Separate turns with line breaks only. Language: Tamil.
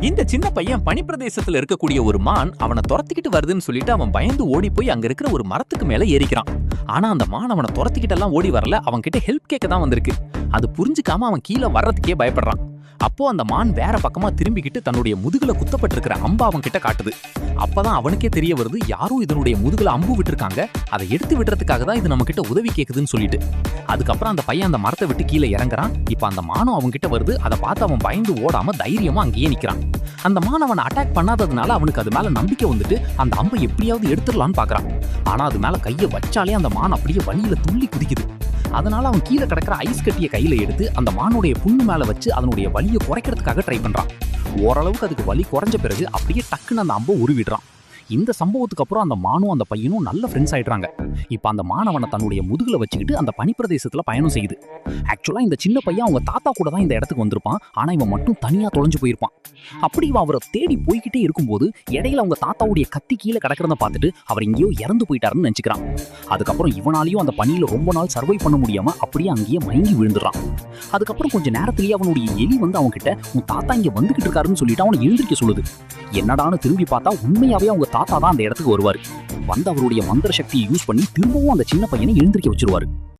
இந்த சின்ன பையன் பனிப்பிரதேசத்துல இருக்கக்கூடிய ஒரு மான் அவனை துரத்திக்கிட்டு வருதுன்னு சொல்லிட்டு அவன் பயந்து ஓடி போய் அங்க இருக்கிற ஒரு மரத்துக்கு மேல ஏறிக்கிறான். ஆனா அந்த மான் அவனை துரத்திக்கிட்டு எல்லாம் ஓடி வரல, அவன் கிட்ட ஹெல்ப் கேட்க தான் வந்திருக்கு. அது புரிஞ்சுக்காம அவன் கீழே வர்றதுக்கே பயப்படுறான். அப்போ அந்த மான் வேற பக்கமா திரும்பிக்கிட்டு தன்னுடைய முதுகுல குத்தப்பட்டிருக்கிற அம்பா அவன் கிட்ட காட்டுது. அப்பதான் அவனுக்கே தெரிய வருது, யாரும் இதனுடைய முதுகுல அம்பு விட்டுருக்காங்க, அதை எடுத்து விடுறதுக்காக தான் இது நம்ம கிட்ட உதவி கேக்குதுன்னு சொல்லிட்டு. அதுக்கப்புறம் அந்த பையன் அந்த மரத்தை விட்டு கீழே இறங்குறான். இப்ப அந்த மானும் அவன் கிட்ட வருது. அதை பார்த்து அவன் பயந்து ஓடாம தைரியமா அங்கேயே நிக்கிறான். அந்த மான் அவனை அட்டாக் பண்ணாததுனால அவனுக்கு அது மேல நம்பிக்கை வந்துட்டு அந்த அம்பை எப்படியாவது எடுத்துடலான்னு பாக்குறான். ஆனா அது மேல கையை வச்சாலே அந்த மான் அப்படியே வலியில துள்ளி குதிக்குது. அதனால அவன் கீழே கிடக்கிற ஐஸ் கட்டிய கையில எடுத்து அந்த மானுடைய புண்ணு மேல வச்சு அதனுடைய வலியை குறைக்கிறதுக்காக ட்ரை பண்றான். ஓரளவுக்கு அதுக்கு வலி குறைஞ்ச பிறகு அப்படியே டக்குன்னு அந்த அம்பை உருவிடுறான். இந்த சம்பவத்துக்கு அப்புறம் அந்த மானும் அந்த பையனும் நல்ல ஃப்ரெண்ட்ஸ் ஆயிடுறாங்க. இப்ப அந்த மானவனை தன்னுடைய முதுகுல வச்சுக்கிட்டு அந்த பனிப்பிரதேசத்துல பயணம் செய்யுது. ஆக்சுவலா இந்த சின்ன பையன் அவங்க தாத்தா கூட தான் இந்த இடத்துக்கு வந்திருப்பான். ஆனா இவன் மட்டும் தனியா தொலைஞ்சு போயிருப்பான். அப்படி இவன் அவரை தேடி போய்கிட்டே இருக்கும்போது இடையில அவங்க தாத்தாவுடைய கத்தி கீழே கிடக்கிறத பார்த்துட்டு அவர் எங்கேயோ இறந்து போயிட்டாருன்னு நினைச்சுக்கிறான். அதுக்கப்புறம் இவனாலையும் அந்த பனியில ரொம்ப நாள் சர்வை பண்ண முடியாம அப்படியே அங்கேயே மயங்கி விழுந்துடுறான். அதுக்கப்புறம் கொஞ்சம் நேரத்திலேயே அவனுடைய எலி வந்து அவன் கிட்ட உன் தாத்தா இங்க வந்துகிட்டு இருக்காருன்னு சொல்லிட்டு அவனை எழுந்திருக்க சொல்லுது. என்னடான்னு திரும்பி பார்த்தா உண்மையாவே அவங்க தாத்தா தான் அந்த இடத்துக்கு வருவாரு. வந்து அவருடைய மந்திர சக்தியை யூஸ் பண்ணி திரும்பவும் அந்த சின்ன பையனை எழுந்திருக்க வச்சிருவாரு.